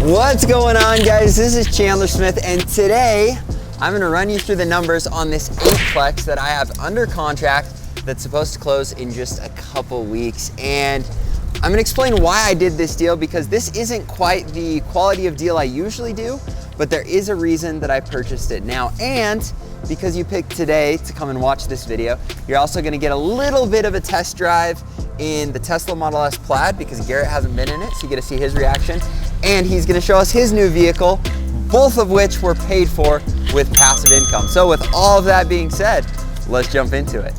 What's going on, guys? This is Chandler Smith, and today I'm going to run you through the numbers on this 8-plex that I have under contract that's supposed to close in just a couple weeks. And I'm going to explain why I did this deal, because this isn't quite the quality of deal I usually do, but there is a reason that I purchased it now. And because you picked today to come and watch this video, you're also going to get a little bit of a test drive in the Tesla Model S Plaid, because Garrett hasn't been in it, so you get to see his reaction. And he's going to show us his new vehicle, both of which were paid for with passive income. So with all of that being said, let's jump into it.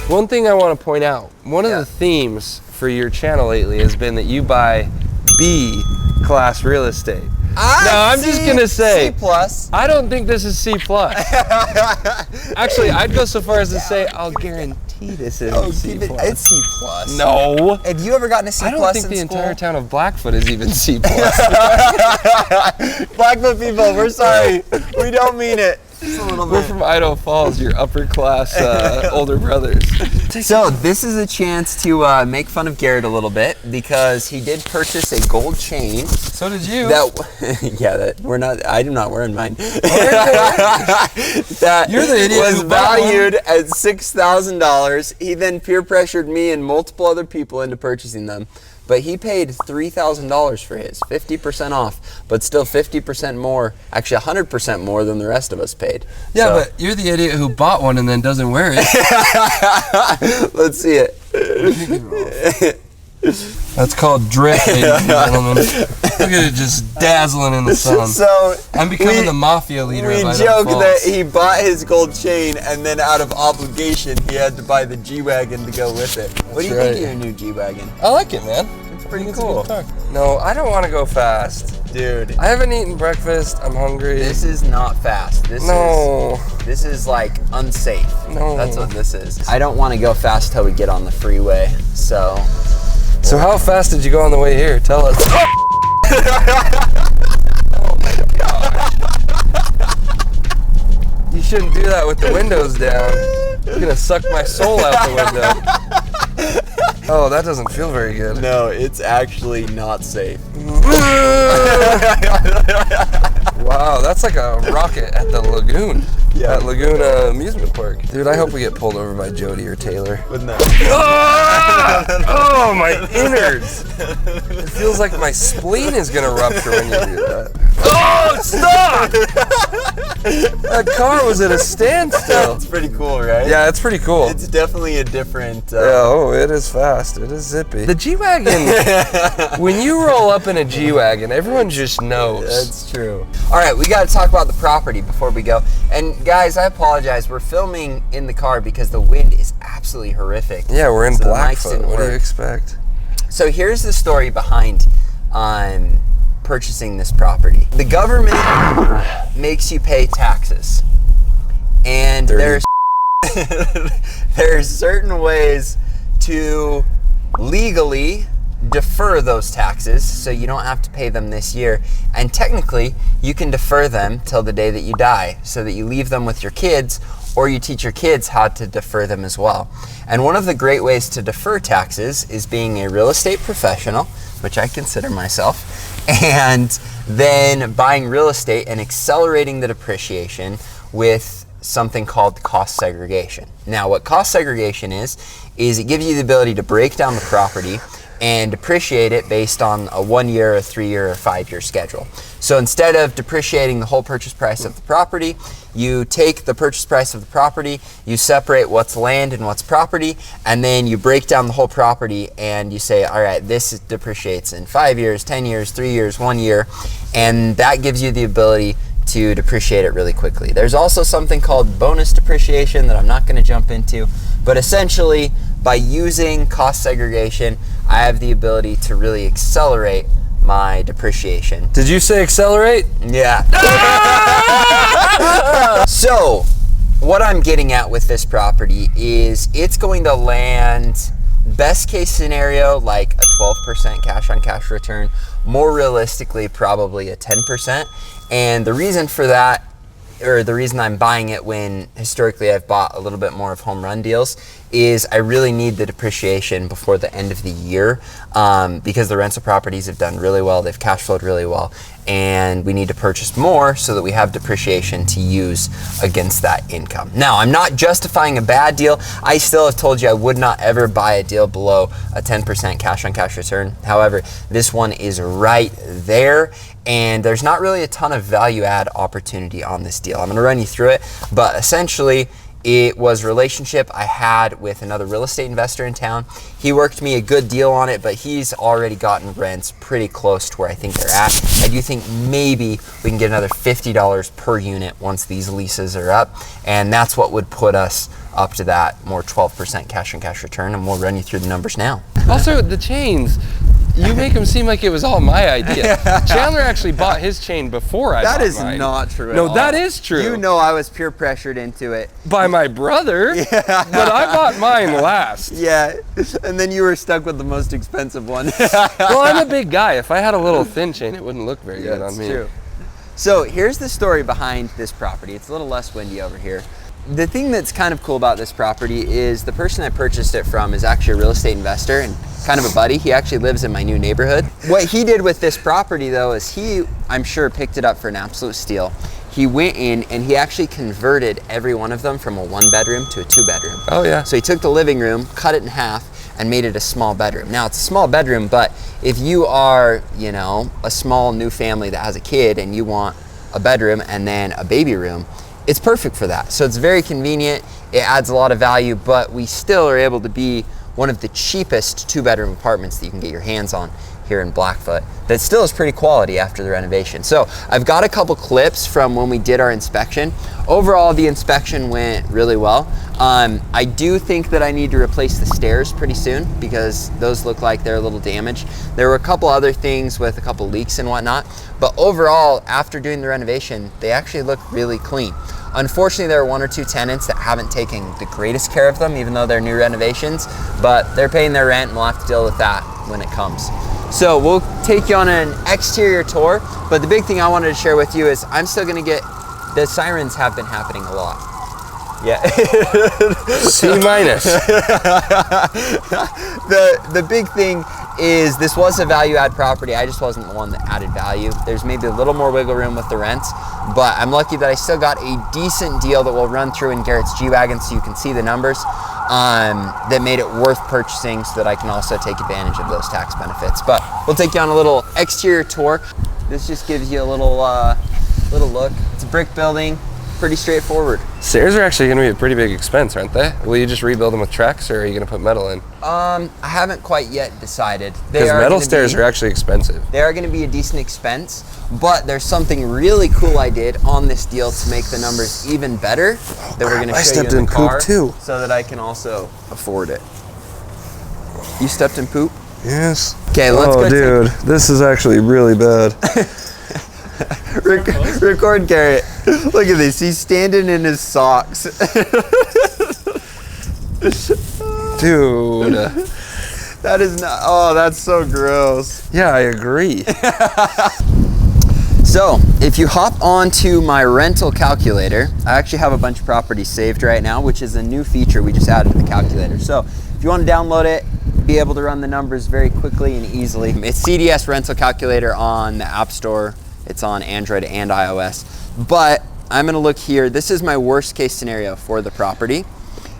One thing I want to point out, one of the themes for your channel lately has been that you buy B-class real estate. I'm just gonna say, C+. I don't think this is C+. Actually, I'd go so far as to say, I'll guarantee this is C+. It's C+. No. Have you ever gotten a C+? I don't think the entire town of Blackfoot is even C+. Blackfoot people, we're sorry. We don't mean it. We're from Idaho Falls, your upper class older brothers. So this is a chance to make fun of Garrett a little bit, because he did purchase a gold chain. So did you. I'm not wearing mine. You're the idiot was who bought valued at $6,000. He then peer pressured me and multiple other people into purchasing them. But he paid $3,000 for his, 50% off, but still 50% more, actually 100% more than the rest of us paid. Yeah, so. But you're the idiot who bought one and then doesn't wear it. Let's see it. That's called drift, ladies and gentlemen. Look at it just dazzling in the sun. So I'm becoming the mafia leader of Idaho joke Falls. that he bought his gold chain, and then out of obligation, he had to buy the G-Wagon to go with it. What do you think of your new G-Wagon? I like it, man. It's pretty cool. No, I don't want to go fast. Dude. I haven't eaten breakfast. I'm hungry. This is not fast. This is like unsafe. No. That's what this is. I don't want to go fast till we get on the freeway, so. So how fast did you go on the way here? Tell us. Oh my gosh. You shouldn't do that with the windows down. You're gonna suck my soul out the window. Oh, that doesn't feel very good. No, it's actually not safe. Wow, that's like a rocket at the lagoon. Yeah. At Laguna Amusement Park. Dude, I hope we get pulled over by Jody or Taylor. Wouldn't that Oh, my innards. It feels like my spleen is gonna rupture when you do that. Oh, stop! That car was at a standstill. It's pretty cool, right? Yeah, it's pretty cool. It's definitely a different... it is fast. It is zippy. The G-Wagon, when you roll up in a G-Wagon, everyone just knows. That's true. All right, we got to talk about the property before we go. And guys, I apologize. We're filming in the car because the wind is absolutely horrific. Yeah, we're in Blackfoot. What do you expect? So here's the story behind purchasing this property. The government makes you pay taxes, and there's certain ways to legally defer those taxes so you don't have to pay them this year, and technically you can defer them till the day that you die, so that you leave them with your kids, or you teach your kids how to defer them as well. And one of the great ways to defer taxes is being a real estate professional, which I consider myself, and then buying real estate and accelerating the depreciation with something called cost segregation. Now, what cost segregation is it gives you the ability to break down the property and depreciate it based on a 1-year, a 3-year, or 5-year schedule. So instead of depreciating the whole purchase price of the property, you take the purchase price of the property, you separate what's land and what's property, and then you break down the whole property and you say, all right, this depreciates in 5 years, 10 years, 3 years, 1 year, and that gives you the ability to depreciate it really quickly. There's also something called bonus depreciation that I'm not going to jump into, but essentially by using cost segregation, I have the ability to really accelerate my depreciation. Did you say accelerate? Yeah. So, what I'm getting at with this property is it's going to land, best case scenario, like a 12% cash on cash return. More realistically, probably a 10%. And the reason for that or the reason I'm buying it when historically I've bought a little bit more of home run deals, is I really need the depreciation before the end of the year, because the rental properties have done really well, they've cash flowed really well, and we need to purchase more so that we have depreciation to use against that income. Now, I'm not justifying a bad deal. I still have told you I would not ever buy a deal below a 10% cash on cash return. However, this one is right there, and there's not really a ton of value add opportunity on this deal. I'm gonna run you through it, but essentially, it was a relationship I had with another real estate investor in town. He worked me a good deal on it, but he's already gotten rents pretty close to where I think they're at. I do think maybe we can get another $50 per unit once these leases are up, and that's what would put us up to that more 12% cash on cash return, and we'll run you through the numbers now. Also, the chains. You make them seem like it was all my idea. Chandler actually bought his chain before I bought mine. That is not true at No, all. that is true. You know I was peer pressured into it. By my brother, but I bought mine last. Yeah, and then you were stuck with the most expensive one. Well, I'm a big guy. If I had a little thin chain, it wouldn't look very good on me. True. So here's the story behind this property. It's a little less windy over here. The thing that's kind of cool about this property is the person I purchased it from is actually a real estate investor and kind of a buddy. He actually lives in my new neighborhood. What he did with this property though is he, I'm sure, picked it up for an absolute steal. He went in and he actually converted every one of them from a 1-bedroom to a 2-bedroom. Oh yeah. So he took the living room, cut it in half, and made it a small bedroom. Now it's a small bedroom, but if you are, you know, a small new family that has a kid and you want a bedroom and then a baby room, it's perfect for that. So it's very convenient, it adds a lot of value, but we still are able to be one of the cheapest 2-bedroom apartments that you can get your hands on here in Blackfoot that still is pretty quality after the renovation. So I've got a couple clips from when we did our inspection. Overall, the inspection went really well. I do think that I need to replace the stairs pretty soon because those look like they're a little damaged. There were a couple other things with a couple leaks and whatnot, but overall, after doing the renovation, they actually look really clean. Unfortunately, there are 1 or 2 tenants that haven't taken the greatest care of them, even though they're new renovations, but they're paying their rent and we'll have to deal with that when it comes. So we'll take you on an exterior tour, but the big thing I wanted to share with you is I'm still gonna get, the sirens have been happening a lot. Yeah. C minus. The big thing is this was a value add property. I just wasn't the one that added value. There's maybe a little more wiggle room with the rents, but I'm lucky that I still got a decent deal that we'll run through in Garrett's G-Wagon so you can see the numbers that made it worth purchasing so that I can also take advantage of those tax benefits. But we'll take you on a little exterior tour. This just gives you a little look. It's a brick building. Pretty straightforward. Stairs are actually going to be a pretty big expense, aren't they? Will you just rebuild them with Trex, or are you going to put metal in? I haven't quite yet decided. Because metal stairs are actually expensive. They are going to be a decent expense, but there's something really cool I did on this deal to make the numbers even better that we're going to show you in the car, too, so that I can also afford it. You stepped in poop? Yes. Okay, let's go. Oh, dude, this is actually really bad. Record Garrett. Look at this. He's standing in his socks. Dude. That is not. Oh, that's so gross. Yeah, I agree. So, if you hop onto my rental calculator, I actually have a bunch of properties saved right now, which is a new feature we just added to the calculator. So, if you want to download it, be able to run the numbers very quickly and easily. It's CDS Rental Calculator on the App Store. It's on Android and iOS. But I'm gonna look here. This is my worst case scenario for the property.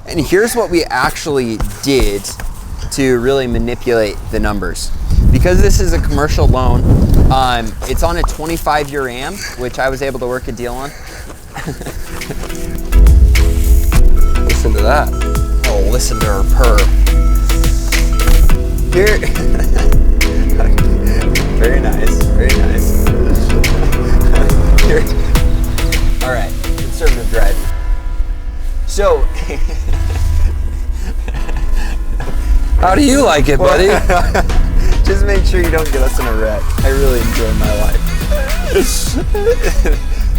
And here's what we actually did to really manipulate the numbers. Because this is a commercial loan, it's on a 25-year AM, which I was able to work a deal on. Listen to that. Oh, listen to her purr. Here. Very nice, very nice. Here. All right, conservative driving. So, how do you like it, buddy? Just make sure you don't get us in a wreck. I really enjoy my life.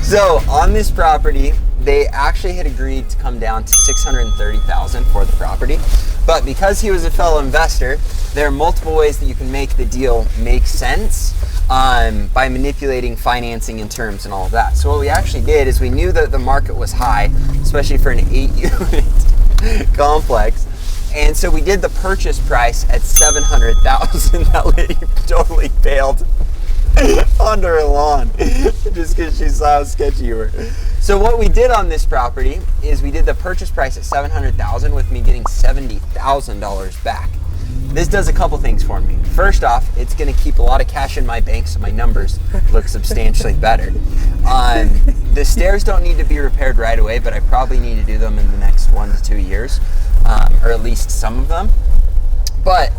So, on this property, they actually had agreed to come down to $630,000 for the property. But because he was a fellow investor, there are multiple ways that you can make the deal make sense. by manipulating financing and terms and all of that. So what we actually did is we knew that the market was high, especially for an 8-unit complex. And so we did the purchase price at $700,000. That lady totally bailed onto her lawn just because she saw how sketchy you were. So what we did on this property is we did the purchase price at $700,000 with me getting $70,000 back. This does a couple things for me. First off, it's going to keep a lot of cash in my bank, so my numbers look substantially better. The stairs don't need to be repaired right away, but I probably need to do them in the next 1 to 2 years, or at least some of them. But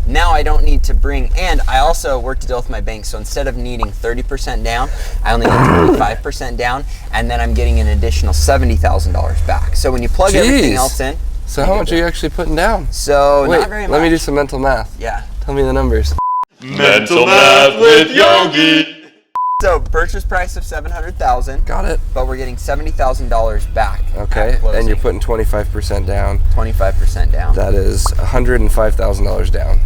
now I don't need to bring, and I also worked a deal with my bank, so instead of needing 30% down, I only need 25% down, and then I'm getting an additional $70,000 back. So when you plug everything else in. So how much are you actually putting down? So wait, not very much. Let me do some mental math. Yeah. Tell me the numbers. Mental math with Yogi. So purchase price of $700,000. Got it. But we're getting $70,000 back. Okay, and you're putting 25% down. 25% down. That is $105,000 down.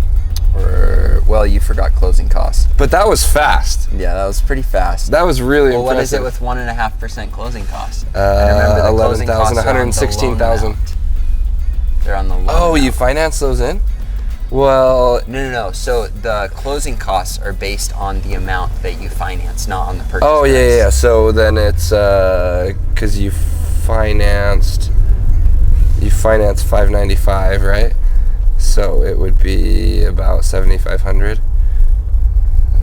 Well, you forgot closing costs. But that was fast. Yeah, that was pretty fast. That was really impressive. What is it with 1.5% closing costs? Remember the closing costs 116,000. They're on the loan. Oh, you finance those in? Well, no. So the closing costs are based on the amount that you finance, not on the purchase oh, price. yeah. So then it's because you financed $595, right? So it would be about $7,500.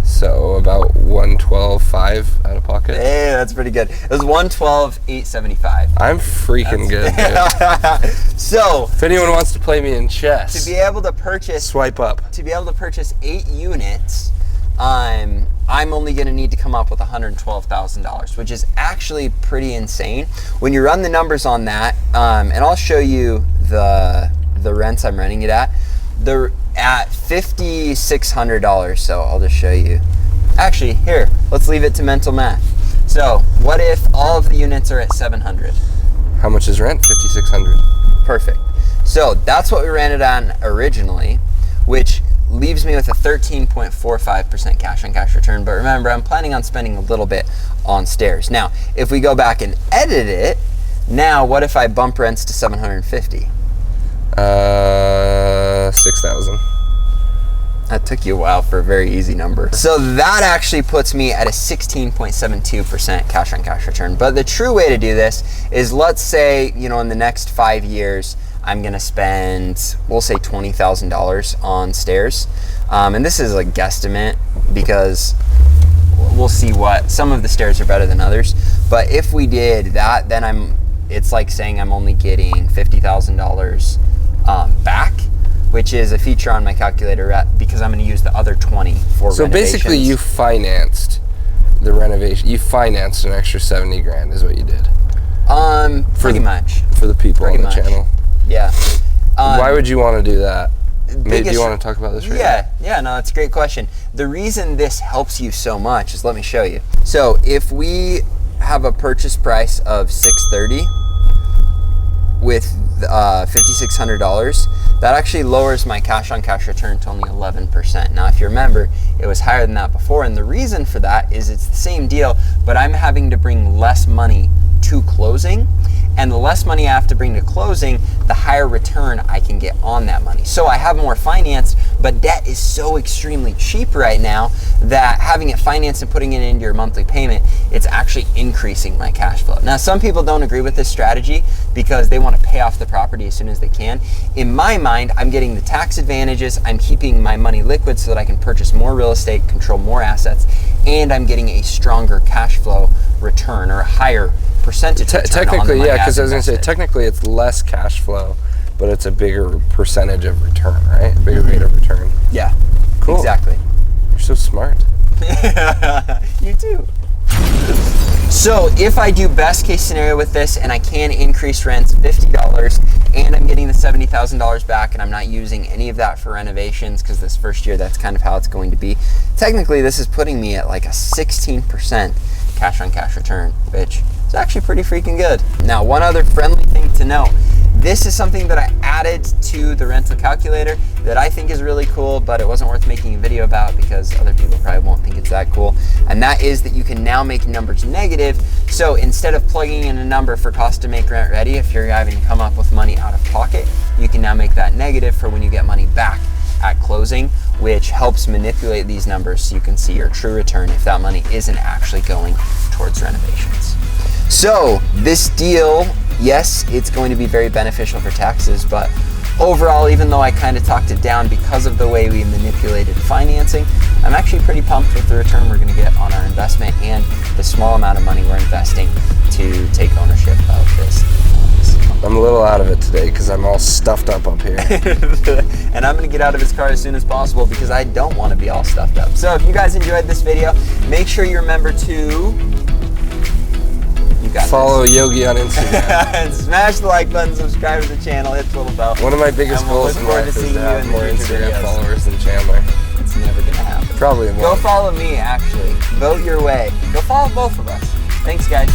So about $112,500 out of pocket. Hey, that's pretty good. It was $112,875. I'm freaking good, dude. So if anyone wants to play me in chess, to be able to purchase, swipe up. To be able to purchase 8 units, I'm only going to need to come up with $112,000, which is actually pretty insane when you run the numbers on that. And I'll show you the rents I'm renting it at. They're at $5,600, so I'll just show you. Actually, here, let's leave it to mental math. So, what if all of the units are at $700? How much is rent? $5,600. Perfect. So, that's what we rented on originally, which leaves me with a 13.45% cash-on-cash return. But remember, I'm planning on spending a little bit on stairs. Now, if we go back and edit it, now what if I bump rents to $750? 6,000. That took you a while for a very easy number. So that actually puts me at a 16.72% cash on cash return. But the true way to do this is, let's say, in the next 5 years, I'm gonna spend, we'll say $20,000 on stairs. And this is a guesstimate because we'll see what, some of the stairs are better than others. But if we did that, then it's like saying I'm only getting $50,000 back, which is a feature on my calculator because I'm going to use the other 20 for so renovations. Basically you financed the renovation. You financed an extra 70 grand is what you did. Pretty much. For the people on the channel. Yeah. Why would you want to do that? Maybe you want to talk about this right now? Yeah, no, that's a great question. The reason this helps you so much is, let me show you. So if we have a purchase price of $630 with $5,600, that actually lowers my cash on cash return to only 11%. Now, if you remember, it was higher than that before, and the reason for that is it's the same deal, but I'm having to bring less money to closing, and the less money I have to bring to closing, the higher return I can get on that money. So I have more finance, but debt is so extremely cheap right now that having it financed and putting it into your monthly payment, it's actually increasing my cash flow. Now, some people don't agree with this strategy because they want to pay off the property as soon as they can. In my mind, I'm getting the tax advantages, I'm keeping my money liquid so that I can purchase more real estate, control more assets, and I'm getting a stronger cash flow return, or a higher percentage return. Technically, yeah, because I was going to say, technically it's less cash flow, but it's a bigger percentage of return, right? A bigger rate of return. Yeah, cool. Exactly. You're so smart. You too. So if I do best case scenario with this and I can increase rents $50 and I'm getting the $70,000 back and I'm not using any of that for renovations, because this first year that's kind of how it's going to be, technically this is putting me at like a 16% cash on cash return, which is actually pretty freaking good. Now, one other friendly thing to note, This is something that I added to the rental calculator that I think is really cool, but it wasn't worth making a video about because other people probably won't think it's that cool. And that is that you can now make numbers negative. So instead of plugging in a number for cost to make rent ready, if you're having to come up with money out of pocket, you can now make that negative for when you get money back at closing, which helps manipulate these numbers so you can see your true return if that money isn't actually going towards renovations. So this deal, yes, it's going to be very beneficial for taxes, but overall, even though I kind of talked it down because of the way we manipulated financing, I'm actually pretty pumped with the return we're going to get on our investment and the small amount of money we're investing to take ownership of this. I'm a little out of it today because I'm all stuffed up here. And I'm going to get out of his car as soon as possible because I don't want to be all stuffed up. So if you guys enjoyed this video, make sure you remember to follow Yogi on Instagram. And smash the like button, subscribe to the channel, hit the little bell. One of my biggest goals in life is to have more Instagram followers than Chandler. It's never going to happen. Probably won't. Go follow me, actually. Vote your way. Go follow both of us. Thanks, guys.